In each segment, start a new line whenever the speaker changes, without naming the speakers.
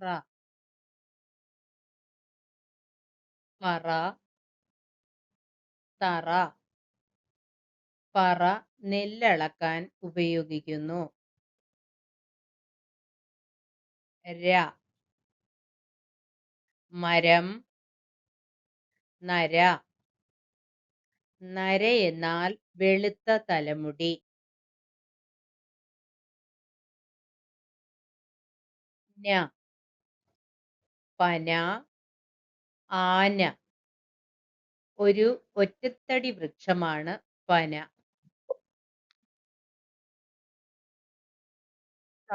റ, പറ, തറ. പറ നെല്ലളക്കാൻ ഉപയോഗിക്കുന്നു. ര, മരം, നര. നരയെന്നാൽ വെളുത്ത തലമുടി. ന, പന, ആന. ഒരു ഒറ്റത്തടി വൃക്ഷമാണ് പന. ത,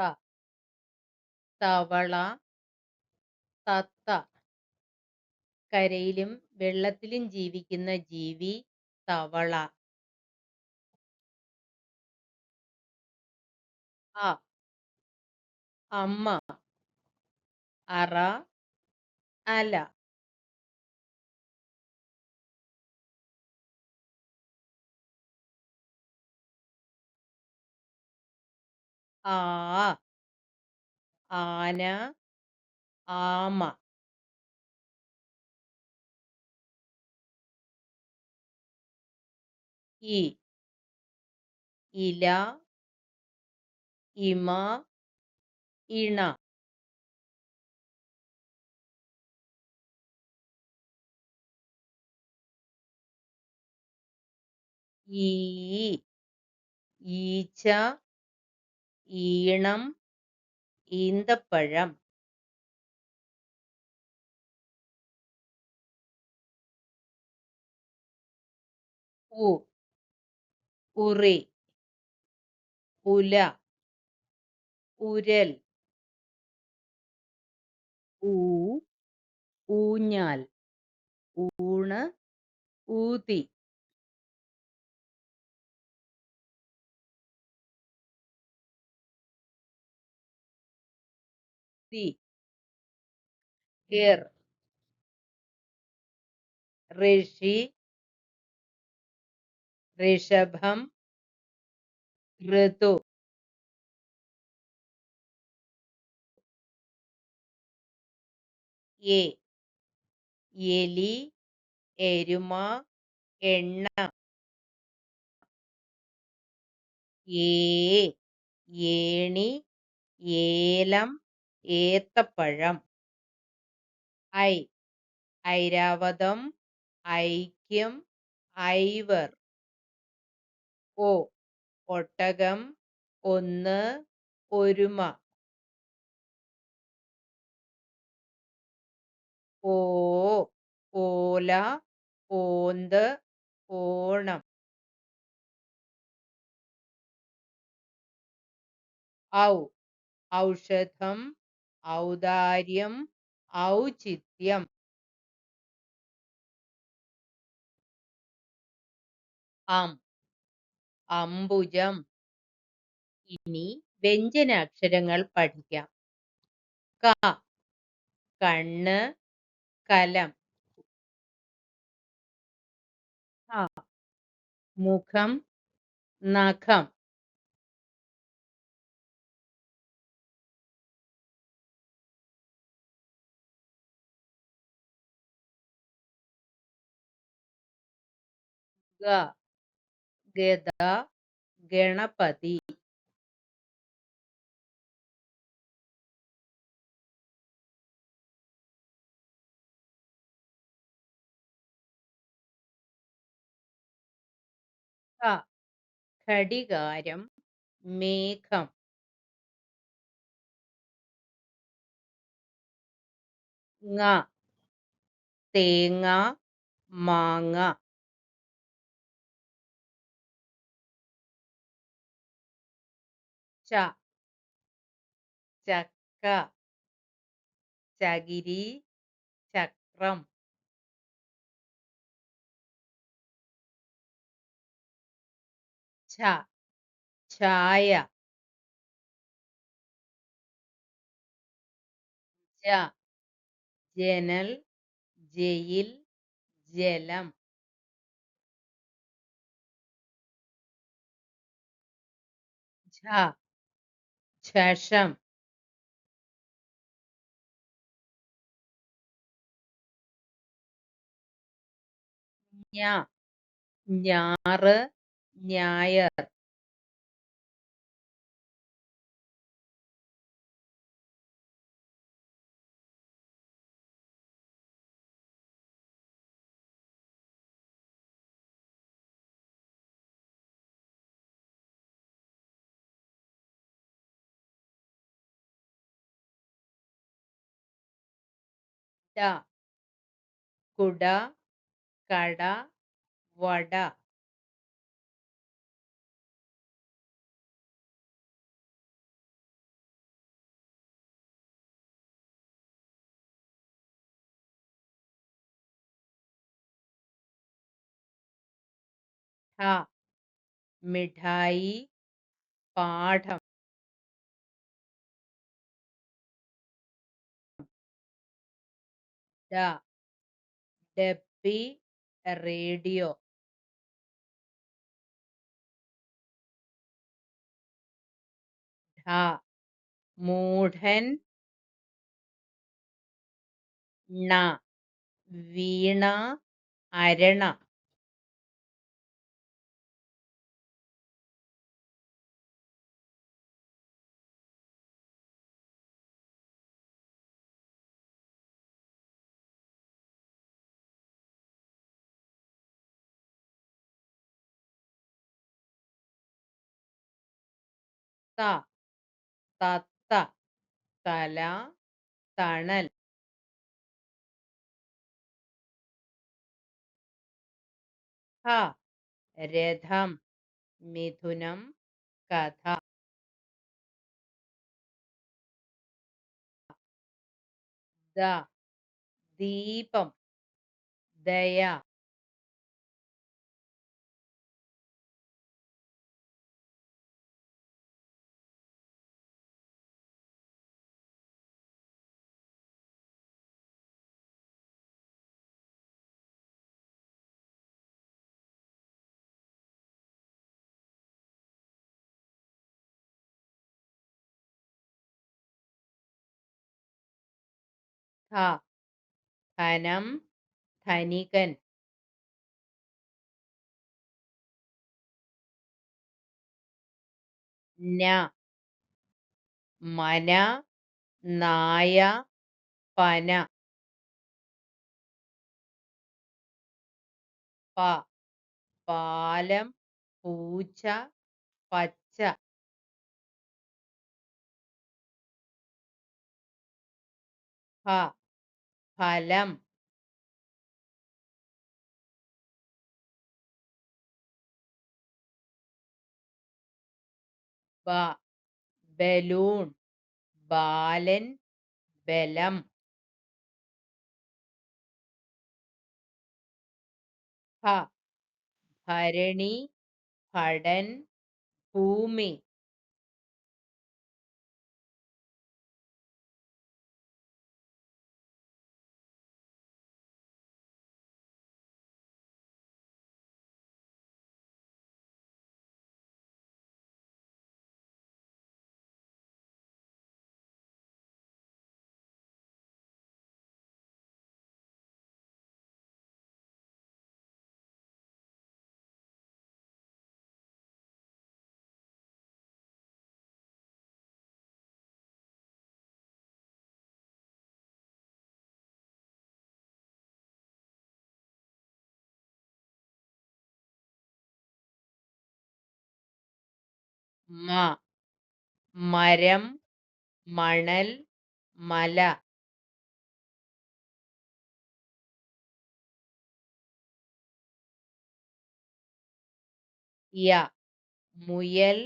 തവള, തത്ത. കരയിലും വെള്ളത്തിലും ജീവിക്കുന്ന ജീവി തവള. അ, അമ്മ, അറ, അല. ആ, ആന, ആമ. ഇ, ഇല, ഇമ, ഇണ. ഈ, ഈച്ച, ഈണം, ഈന്തപ്പഴം. ഉ, ഉറി, ഉല, ഉരൽ. ഊ, ഊഞ്ഞാൽ, ഊണ്, ഊതി. തി, ഇർ, ഋഷി, ഋഷഭം, ഋതു. എ, എലി, എരുമ, എണ്ണ. ഏ, ഏണി, ഏലം, ഏത്തപ്പഴം. ഐ, ഐരാവതം, ഐക്യം, ഐവർ. ഒ, ഒട്ടകം, ഒന്ന്, ഒരുമ. ഓ, ഓല, ഓന്ത്, ഓണം. ഔ, ഔഷധം, ഔദാര്യം, ഔചിത്യം. അം, അംബുജം. ഇനി വ്യഞ്ജനാക്ഷരങ്ങൾ പഠിക്കാം. ക, കണ്ണ്, കലം. ഖ, മുഖം, നഖം. ഗ, ഗദ, ഗണപതി. ഖ, ഘടികാരം, മേഘം. ങ, തേങ്ങ, മാങ്ങ. ച, ചക്ക, ചകിരി, ചക്രം. ഛ, ഛായ. ജ, ജനൽ, ജയിൽ, ജലം. ഝ, ഝഷം. ഞ ഞാറ് ഞായർ. ഡ കുട കട വട. ഠ മിഠായി പാഠം. ഡ ഡപ്പി റേഡിയോ. ഢ മൂഢൻ ണ വീണ അരണ. ത തത്ത തല തണൽ. ഹ രഥം മിഥുനം കഥ. ദ ദീപം ദയ. ധ ധനം ധനികൻ. ന മന നായ പന. പ പാലം പൂച്ച പച്ച. ഫ ഫലം. ബ ബലൂൺ ബാലൻ ബലം. ഭ ഭരണി ഭടൻ ഭൂമി. മ മരം മണൽ മല. യ മുയൽ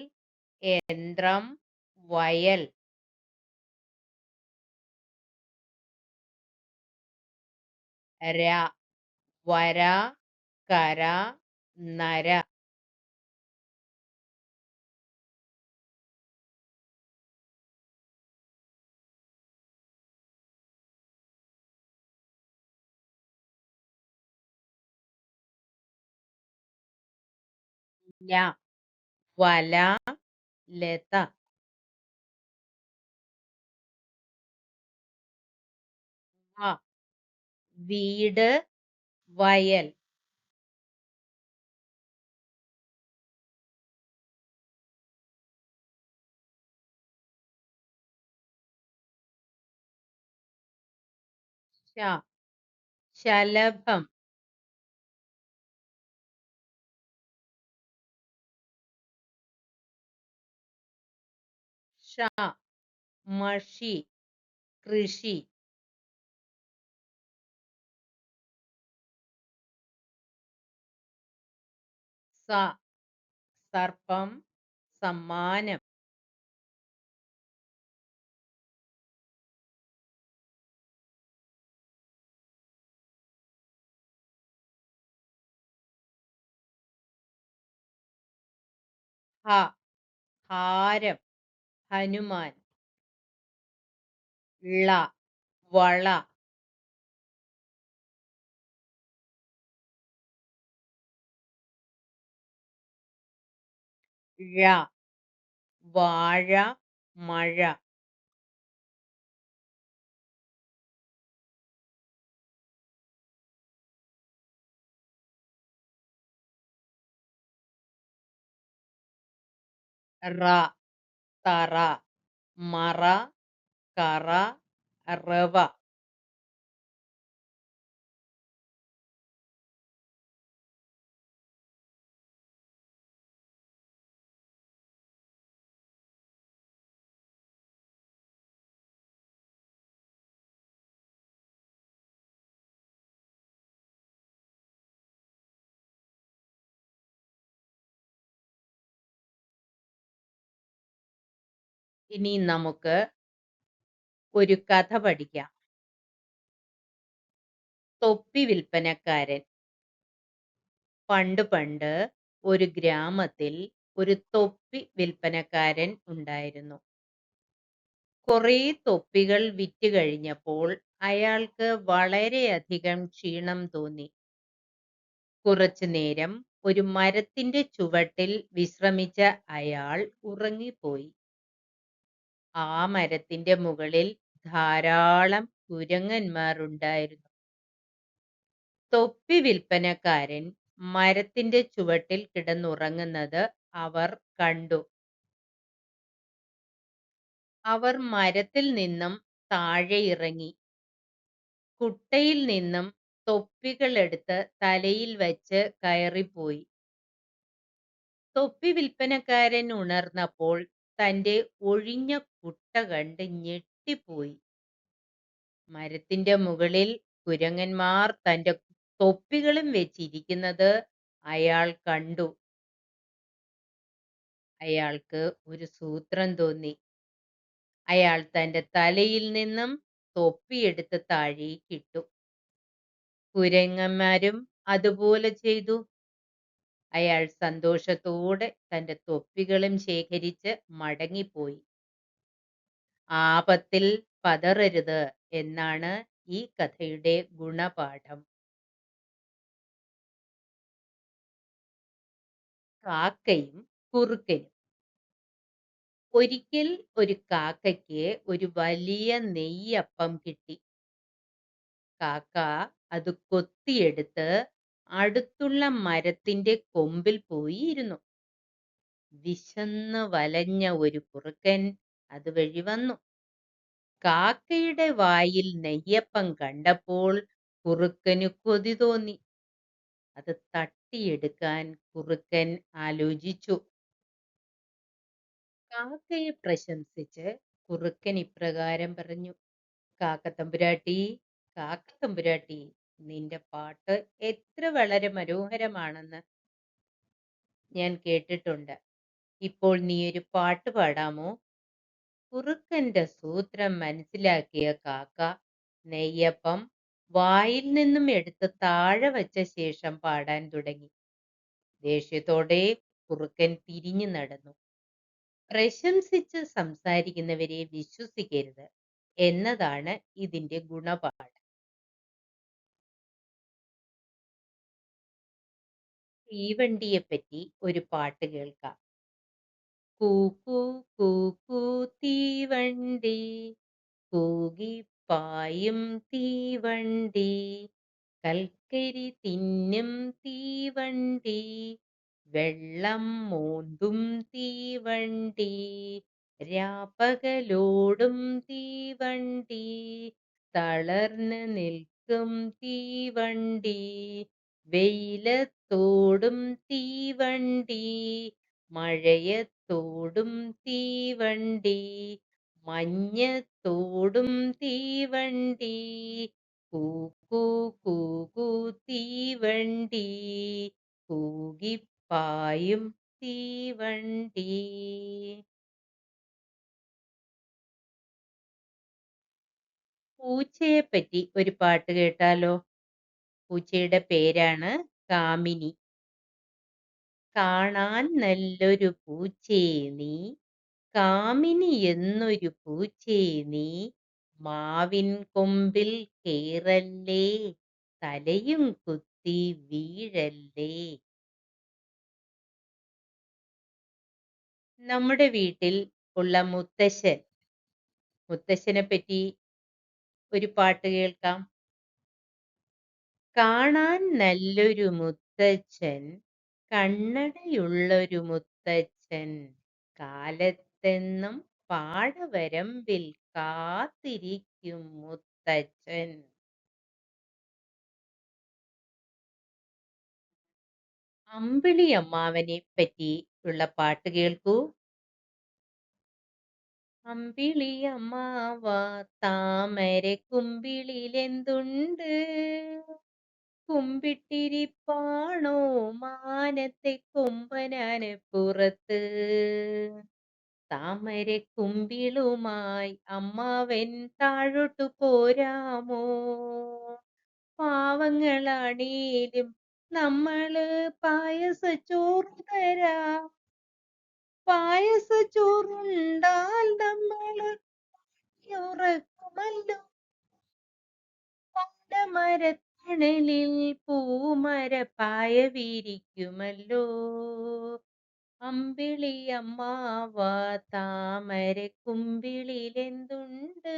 യന്ത്രം വയൽ. ര വര കര നര. ല വല ലത. വ വീട് വയൽ. ശ ശലഭം. ഷ മഷി കൃഷി. സ സർപ്പം സമ്മാനം. ഹ ഹാരം ഹനുമാൻ. ള വള. ഴ വാഴ മഴ. റ തറ മറ കറ റവ. ഇനി നമുക്ക് ഒരു കഥ പഠിക്കാം. തൊപ്പി വിൽപ്പനക്കാരൻ. പണ്ട് പണ്ട് ഒരു ഗ്രാമത്തിൽ ഒരു തൊപ്പി വിൽപ്പനക്കാരൻ ഉണ്ടായിരുന്നു. കുറേ തൊപ്പികൾ വിറ്റ് കഴിഞ്ഞപ്പോൾ അയാൾക്ക് വളരെയധികം ക്ഷീണം തോന്നി. കുറച്ചു നേരം ഒരു മരത്തിന്റെ ചുവട്ടിൽ വിശ്രമിച്ച അയാൾ ഉറങ്ങിപ്പോയി. ആ മരത്തിന്റെ മുകളിൽ ധാരാളം കുരങ്ങന്മാർ ഉണ്ടായിരുന്നു. തൊപ്പി വിൽപ്പനക്കാരൻ മരത്തിന്റെ ചുവട്ടിൽ കിടന്നുറങ്ങുന്നത് അവർ കണ്ടു. അവർ മരത്തിൽ നിന്നും താഴെ ഇറങ്ങി. കുട്ടയിൽ നിന്നും തൊപ്പികളെടുത്ത് തലയിൽ വച്ച് കയറിപ്പോയി. തൊപ്പി വിൽപ്പനക്കാരൻ ഉണർന്നപ്പോൾ തന്റെ ഒഴിഞ്ഞ കുട്ട കണ്ട് ഞെട്ടിപ്പോയി. മരത്തിന്റെ മുകളിൽ കുരങ്ങന്മാർ തന്റെ തൊപ്പികളും വെച്ചിരിക്കുന്നത് അയാൾ കണ്ടു. അയാൾക്ക് ഒരു സൂത്രം തോന്നി. അയാൾ തന്റെ തലയിൽ നിന്നും തൊപ്പിയെടുത്ത് താഴേക്കിട്ടു. കുരങ്ങന്മാരും അതുപോലെ ചെയ്തു. അയാൾ സന്തോഷത്തോടെ തന്റെ തൊപ്പികളും ശേഖരിച്ച് മടങ്ങിപ്പോയി. ആപത്തിൽ പതറരുത് എന്നാണ് ഈ കഥയുടെ ഗുണപാഠം. കാക്കയും കുറുക്കനും. ഒരിക്കൽ ഒരു കാക്കയ്ക്ക് ഒരു വലിയ നെയ്യപ്പം കിട്ടി. കാക്ക അത് കൊത്തിയെടുത്ത് അടുത്തുള്ള മരത്തിന്റെ കൊമ്പിൽ പോയി ഇരുന്നു. വിശന്ന് വലഞ്ഞ ഒരു കുറുക്കൻ അതുവഴി വന്നു. കാക്കയുടെ വായിൽ നെയ്യപ്പം കണ്ടപ്പോൾ കുറുക്കന് കൊതി തോന്നി. അത് തട്ടിയെടുക്കാൻ കുറുക്കൻ ആലോചിച്ചു. കാക്കയെ പ്രശംസിച്ച് കുറുക്കൻ ഇപ്രകാരം പറഞ്ഞു: കാക്കത്തമ്പുരാട്ടി, കാക്കത്തമ്പുരാട്ടി, നിന്റെ പാട്ട് എത്ര വളരെ മനോഹരമാണെന്ന് ഞാൻ കേട്ടിട്ടുണ്ട്. ഇപ്പോൾ നീ ഒരു പാട്ട് പാടാമോ? കുറുക്കന്റെ സൂത്രം മനസ്സിലാക്കിയ കാക്ക നെയ്യപ്പം വായിൽ നിന്നും എടുത്ത് താഴെ വച്ച ശേഷം പാടാൻ തുടങ്ങി. ദേഷ്യത്തോടെ കുറുക്കൻ തിരിഞ്ഞു നടന്നു. പ്രശംസിച്ച് സംസാരിക്കുന്നവരെ വിശ്വസിക്കരുത് എന്നതാണ് ഇതിന്റെ ഗുണപാഠം. തീവണ്ടിയെപ്പറ്റി ഒരു പാട്ട് കേൾക്കാം. കൂക്കു കൂക്കു തീവണ്ടി, കൂകിപ്പായും തീവണ്ടി, കൽക്കരി തിന്നും തീവണ്ടി, വെള്ളം മോന്തും തീവണ്ടി, രാപ്പകലോടും തീവണ്ടി, തളർന്ന് നിൽക്കും തീവണ്ടി വെയിലത്തോടും തീവണ്ടി മഴയത്തോടും തീവണ്ടി മഞ്ഞത്തോടും തീവണ്ടി കൂകൂ കൂകൂ തീവണ്ടി കൂകിപ്പായും തീവണ്ടി. പൂച്ചയെപ്പറ്റി ഒരു പാട്ട് കേട്ടാലോ? പൂച്ചയുടെ പേരാണ് കാമിനി. കാണാൻ നല്ലൊരു പൂച്ചേ നീ, കാമിനി എന്നൊരു പൂച്ചേ നീ, മാവിൻ കൊമ്പിൽ കേറല്ലേ, തലയും കുത്തി വീഴല്ലേ. നമ്മുടെ വീട്ടിൽ ഉള്ള മുത്തശ്ശനെ പറ്റി ഒരു പാട്ട് കേൾക്കാം. കാണാൻ നല്ലൊരു മുത്തച്ഛൻ, കണ്ണടയുള്ളൊരു മുത്തച്ഛൻ, കാലത്തെന്നും പാടവരമ്പിൽ കാത്തിരിക്കും മുത്തച്ഛൻ. അമ്പിളി അമ്മാവനെ പറ്റി ഉള്ള പാട്ട് കേൾക്കൂ. അമ്പിളി അമ്മാവ താമര കുമ്പിളിലെന്തുണ്ട്, കുമ്പിട്ടിരിപ്പാണോ മാനത്തെ കൊമ്പനാനപ്പുറത്ത്. താമരക്കുമ്പിളുമായി അമ്മാവൻ താഴോട്ടു പോരാമോ, പാവങ്ങളാണേലും നമ്മള് പായസച്ചോറ് തരാം, പായസച്ചോറുണ്ടാൽ നമ്മള് ഉറക്കുമല്ലോ, പാലമരത്തണലിൽ പൂമരപ്പായ വിരിക്കുമല്ലോ. അമ്പിളി അമ്മാവ താമരക്കുമ്പിളിലെന്തുണ്ട്.